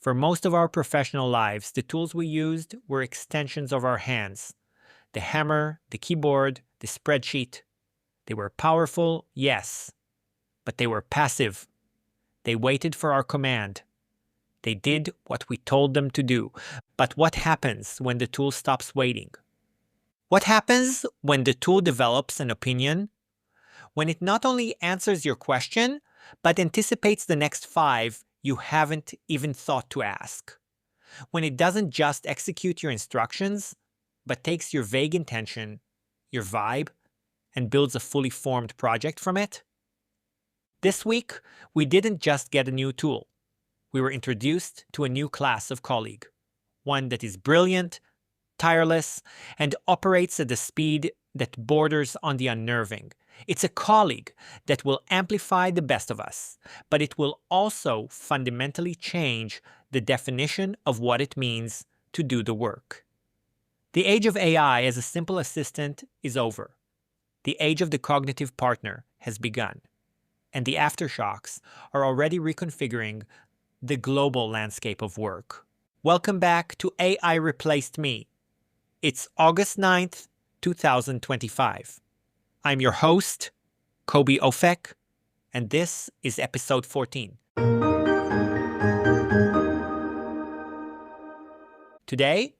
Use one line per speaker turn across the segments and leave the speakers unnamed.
For most of our professional lives, the tools we used were extensions of our hands. The hammer, the keyboard, the spreadsheet. They were powerful, yes, but they were passive. They waited for our command. They did what we told them to do. But what happens when the tool stops waiting? What happens when the tool develops an opinion? When it not only answers your question, but anticipates the next 5 you haven't even thought to ask. When it doesn't just execute your instructions, but takes your vague intention, your vibe, and builds a fully formed project from it? This week, we didn't just get a new tool. We were introduced to a new class of colleague, one that is brilliant, tireless, and operates at a speed that borders on the unnerving. It's a colleague that will amplify the best of us, but it will also fundamentally change the definition of what it means to do the work. The age of AI as a simple assistant is over. The age of the cognitive partner has begun, and the aftershocks are already reconfiguring the global landscape of work. Welcome back to AI Replaced Me. It's August 9th, 2025. I'm your host, Koby Ofek, and this is episode 14. Today,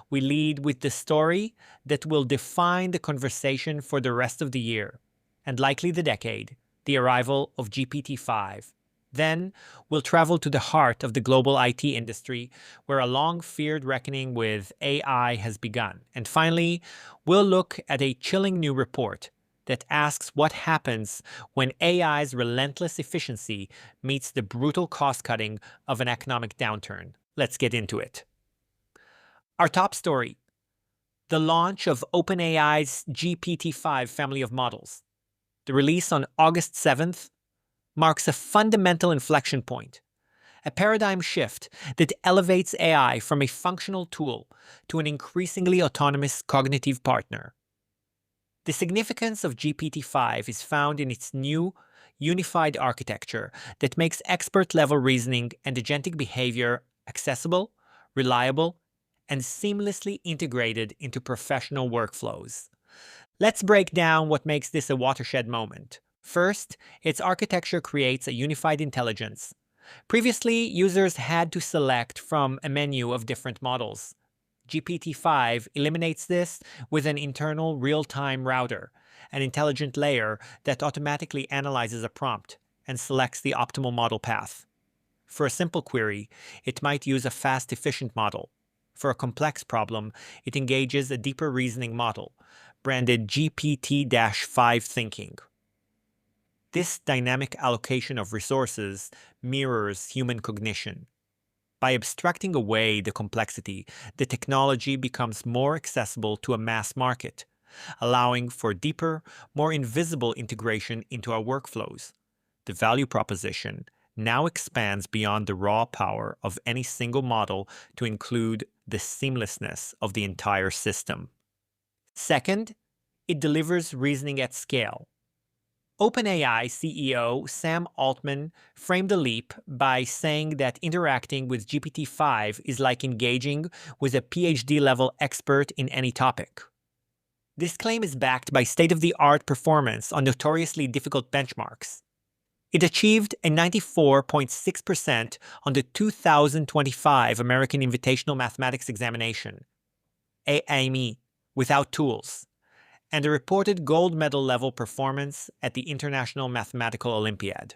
we lead with the story that will define the conversation for the rest of the year, and likely the decade, the arrival of GPT-5. Then, we'll travel to the heart of the global IT industry, where a long-feared reckoning with AI has begun. And finally, we'll look at a chilling new report that asks what happens when AI's relentless efficiency meets the brutal cost-cutting of an economic downturn. Let's get into it. Our top story: the launch of OpenAI's GPT-5 family of models. The release on August 7th marks a fundamental inflection point, a paradigm shift that elevates AI from a functional tool to an increasingly autonomous cognitive partner. The significance of GPT-5 is found in its new, unified architecture that makes expert-level reasoning and agentic behavior accessible, reliable, and seamlessly integrated into professional workflows. Let's break down what makes this a watershed moment. First, its architecture creates a unified intelligence. Previously, users had to select from a menu of different models. GPT-5 eliminates this with an internal real-time router, an intelligent layer that automatically analyzes a prompt and selects the optimal model path. For a simple query, it might use a fast, efficient model. For a complex problem, it engages a deeper reasoning model, branded GPT-5 thinking. This dynamic allocation of resources mirrors human cognition. By abstracting away the complexity, the technology becomes more accessible to a mass market, allowing for deeper, more invisible integration into our workflows. The value proposition now expands beyond the raw power of any single model to include the seamlessness of the entire system. Second, it delivers reasoning at scale. OpenAI CEO Sam Altman framed the leap by saying that interacting with GPT-5 is like engaging with a PhD-level expert in any topic. This claim is backed by state-of-the-art performance on notoriously difficult benchmarks. It achieved a 94.6% on the 2025 American Invitational Mathematics Examination, AIME, without tools, and a reported gold medal level performance at the International Mathematical Olympiad.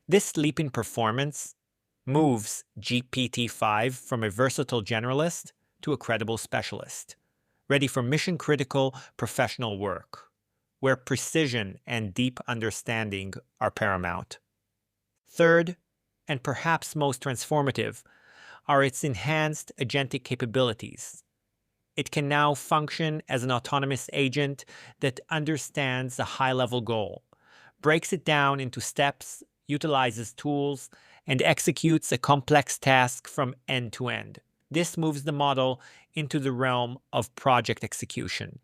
This leap in performance moves GPT-5 from a versatile generalist to a credible specialist, ready for mission-critical professional work, where precision and deep understanding are paramount. Third, and perhaps most transformative, are its enhanced agentic capabilities. It can now function as an autonomous agent that understands a high-level goal, breaks it down into steps, utilizes tools, and executes a complex task from end to end. This moves the model into the realm of project execution.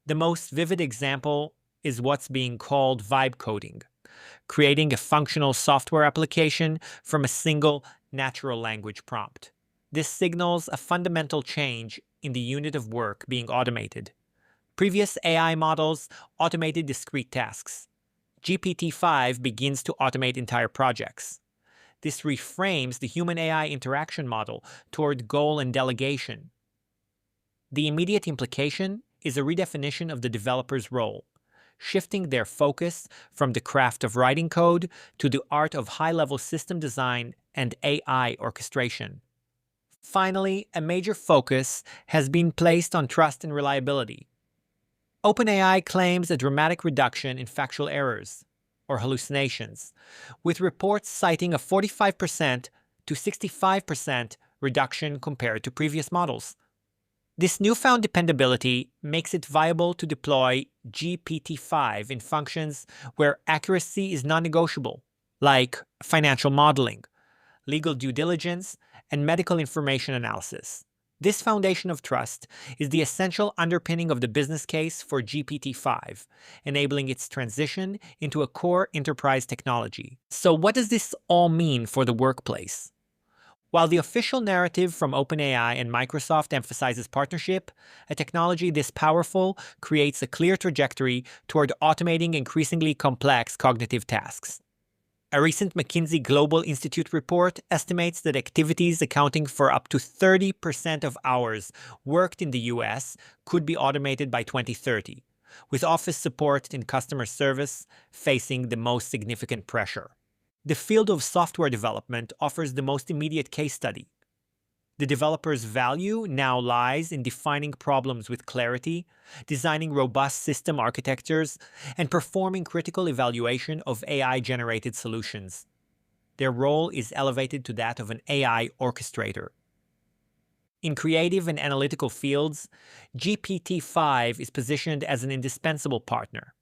The most vivid example is what's being called vibe coding, creating a functional software application from a single natural language prompt. This signals a fundamental change in the unit of work being automated. Previous AI models automated discrete tasks. GPT-5 begins to automate entire projects. This reframes the human-AI interaction model toward goal and delegation. The immediate implication is a redefinition of the developer's role, shifting their focus from the craft of writing code to the art of high-level system design and AI orchestration. Finally, a major focus has been placed on trust and reliability. OpenAI claims a dramatic reduction in factual errors, or hallucinations, with reports citing a 45% to 65% reduction compared to previous models. This newfound dependability makes it viable to deploy GPT-5 in functions where accuracy is non-negotiable, like financial modeling, legal due diligence, and medical information analysis. This foundation of trust is the essential underpinning of the business case for GPT-5, enabling its transition into a core enterprise technology. So what does this all mean for the workplace? While the official narrative from OpenAI and Microsoft emphasizes partnership, a technology this powerful creates a clear trajectory toward automating increasingly complex cognitive tasks. A recent McKinsey Global Institute report estimates that activities accounting for up to 30% of hours worked in the US could be automated by 2030, with office support and customer service facing the most significant pressure. The field of software development offers the most immediate case study. The developer's value now lies in defining problems with clarity, designing robust system architectures, and performing critical evaluation of AI-generated solutions. Their role is elevated to that of an AI orchestrator. In creative and analytical fields, GPT-5 is positioned as an indispensable partner.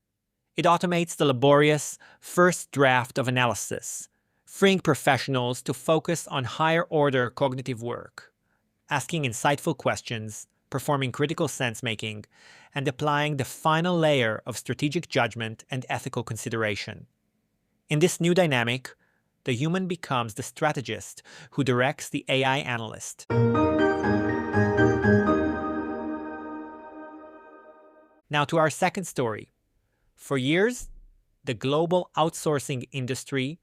It automates the laborious first draft of analysis, freeing professionals to focus on higher-order cognitive work, asking insightful questions, performing critical sense-making, and applying the final layer of strategic judgment and ethical consideration. In this new dynamic, the human becomes the strategist who directs the AI analyst. Now to our second story. For years, the global outsourcing industry,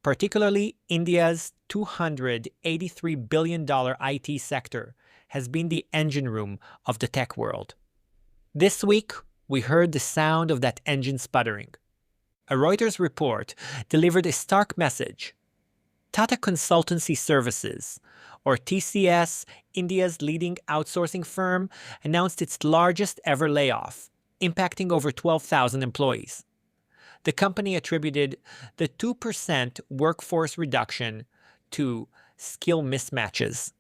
particularly India's $283 billion IT sector, has been the engine room of the tech world. This week, we heard the sound of that engine sputtering. A Reuters report delivered a stark message. Tata Consultancy Services, or TCS, India's leading outsourcing firm, announced its largest ever layoff, impacting over 12,000 employees. The company attributed the 2% workforce reduction to skill mismatches.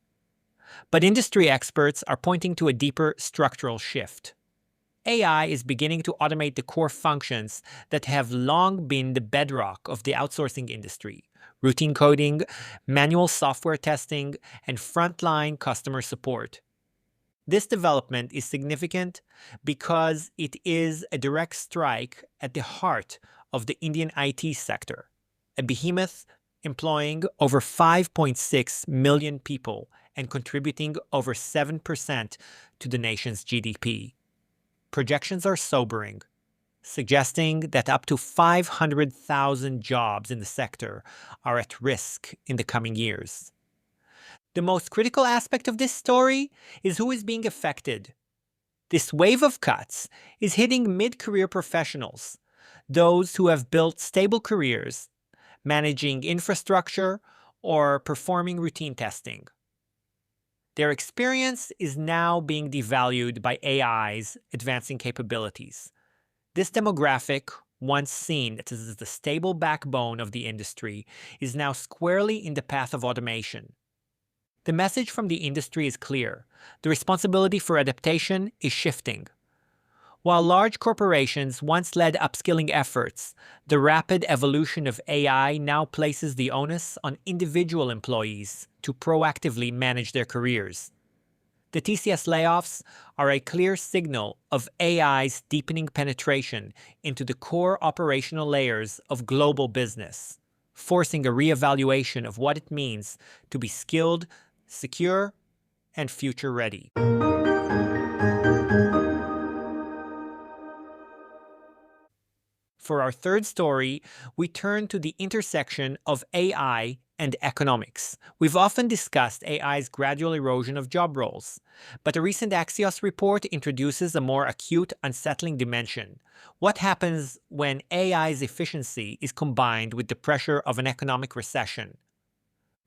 But industry experts are pointing to a deeper structural shift. AI is beginning to automate the core functions that have long been the bedrock of the outsourcing industry: routine coding, manual software testing, and frontline customer support. This development is significant because it is a direct strike at the heart of the Indian IT sector, a behemoth employing over 5.6 million people and contributing over 7% to the nation's GDP. Projections are sobering, suggesting that up to 500,000 jobs in the sector are at risk in the coming years. The most critical aspect of this story is who is being affected. This wave of cuts is hitting mid-career professionals, those who have built stable careers, managing infrastructure, or performing routine testing. Their experience is now being devalued by AI's advancing capabilities. This demographic, once seen as the stable backbone of the industry, is now squarely in the path of automation. The message from the industry is clear. The responsibility for adaptation is shifting. While large corporations once led upskilling efforts, the rapid evolution of AI now places the onus on individual employees to proactively manage their careers. The TCS layoffs are a clear signal of AI's deepening penetration into the core operational layers of global business, forcing a reevaluation of what it means to be skilled, secure, and future-ready. For our third story, we turn to the intersection of AI and economics. We've often discussed AI's gradual erosion of job roles, but a recent Axios report introduces a more acute, unsettling dimension. What happens when AI's efficiency is combined with the pressure of an economic recession?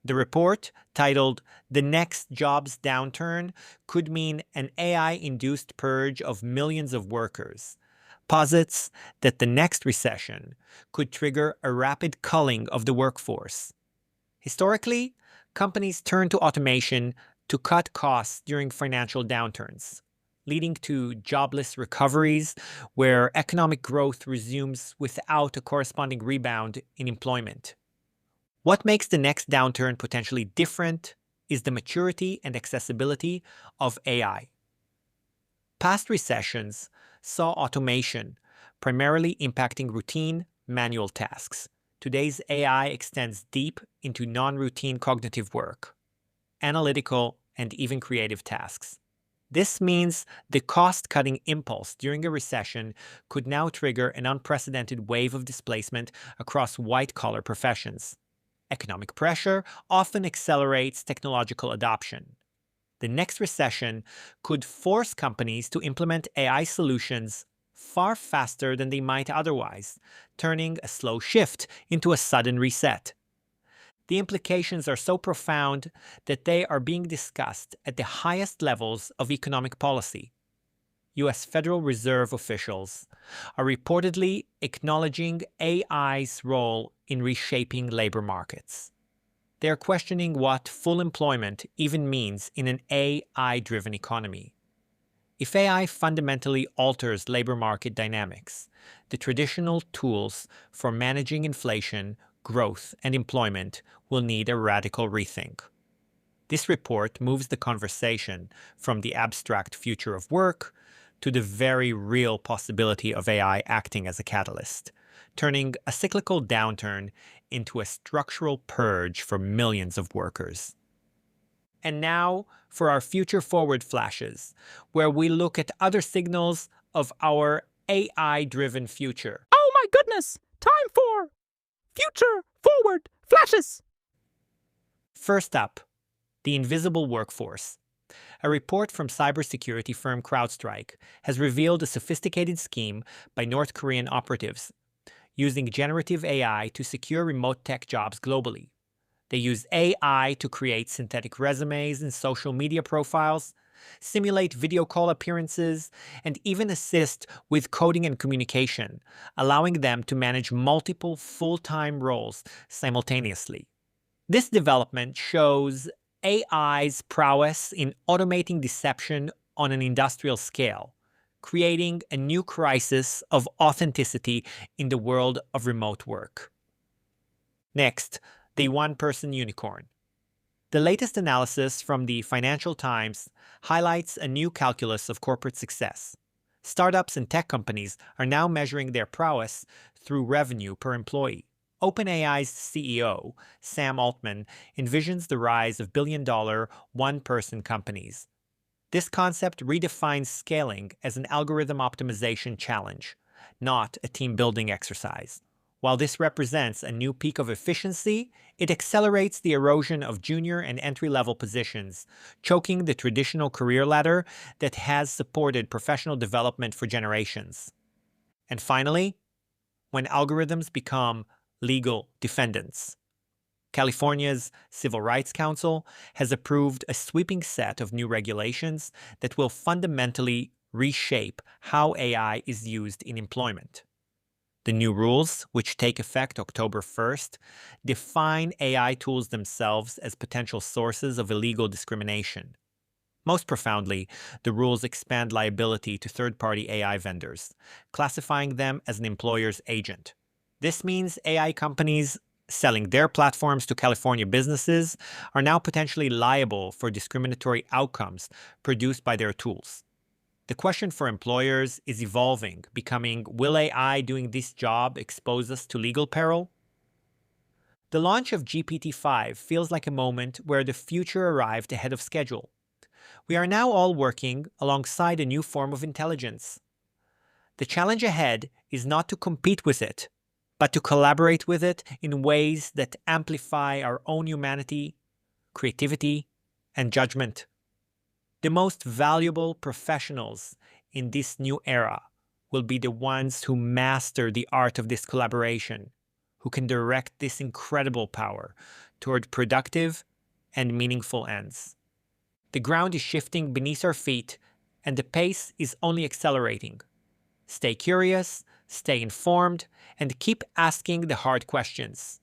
The report, titled "The Next Jobs Downturn," could mean an AI-induced purge of millions of workers, posits that the next recession could trigger a rapid culling of the workforce. Historically, companies turn to automation to cut costs during financial downturns, leading to jobless recoveries where economic growth resumes without a corresponding rebound in employment. What makes the next downturn potentially different is the maturity and accessibility of AI. Past recessions saw automation primarily impacting routine, manual tasks. Today's AI extends deep into non-routine cognitive work, analytical, and even creative tasks. This means the cost-cutting impulse during a recession could now trigger an unprecedented wave of displacement across white-collar professions. Economic pressure often accelerates technological adoption. The next recession could force companies to implement AI solutions far faster than they might otherwise, turning a slow shift into a sudden reset. The implications are so profound that they are being discussed at the highest levels of economic policy. U.S. Federal Reserve officials are reportedly acknowledging AI's role in reshaping labor markets. They are questioning what full employment even means in an AI-driven economy. If AI fundamentally alters labor market dynamics, the traditional tools for managing inflation, growth, and employment will need a radical rethink. This report moves the conversation from the abstract future of work to the very real possibility of AI acting as a catalyst, turning a cyclical downturn into a structural purge for millions of workers. And now for our future forward flashes, where we look at other signals of our AI-driven future.
Oh my goodness! Time for future forward flashes!
First up, the invisible workforce. A report from cybersecurity firm CrowdStrike has revealed a sophisticated scheme by North Korean operatives using generative AI to secure remote tech jobs globally. They use AI to create synthetic resumes and social media profiles, simulate video call appearances, and even assist with coding and communication, allowing them to manage multiple full-time roles simultaneously. This development shows AI's prowess in automating deception on an industrial scale, creating a new crisis of authenticity in the world of remote work. Next, the one-person unicorn. The latest analysis from the Financial Times highlights a new calculus of corporate success. Startups and tech companies are now measuring their prowess through revenue per employee. OpenAI's CEO, Sam Altman, envisions the rise of billion-dollar, one-person companies. This concept redefines scaling as an algorithm optimization challenge, not a team-building exercise. While this represents a new peak of efficiency, it accelerates the erosion of junior and entry-level positions, choking the traditional career ladder that has supported professional development for generations. And finally, when algorithms become legal defendants. California's Civil Rights Council has approved a sweeping set of new regulations that will fundamentally reshape how AI is used in employment. The new rules, which take effect October 1st, define AI tools themselves as potential sources of illegal discrimination. Most profoundly, the rules expand liability to third-party AI vendors, classifying them as an employer's agent. This means AI companies selling their platforms to California businesses are now potentially liable for discriminatory outcomes produced by their tools. The question for employers is evolving, becoming, will AI doing this job expose us to legal peril? The launch of GPT-5 feels like a moment where the future arrived ahead of schedule. We are now all working alongside a new form of intelligence. The challenge ahead is not to compete with it, but to collaborate with it in ways that amplify our own humanity, creativity, and judgment. The most valuable professionals in this new era will be the ones who master the art of this collaboration, who can direct this incredible power toward productive and meaningful ends. The ground is shifting beneath our feet, and the pace is only accelerating. Stay curious, stay informed, and keep asking the hard questions.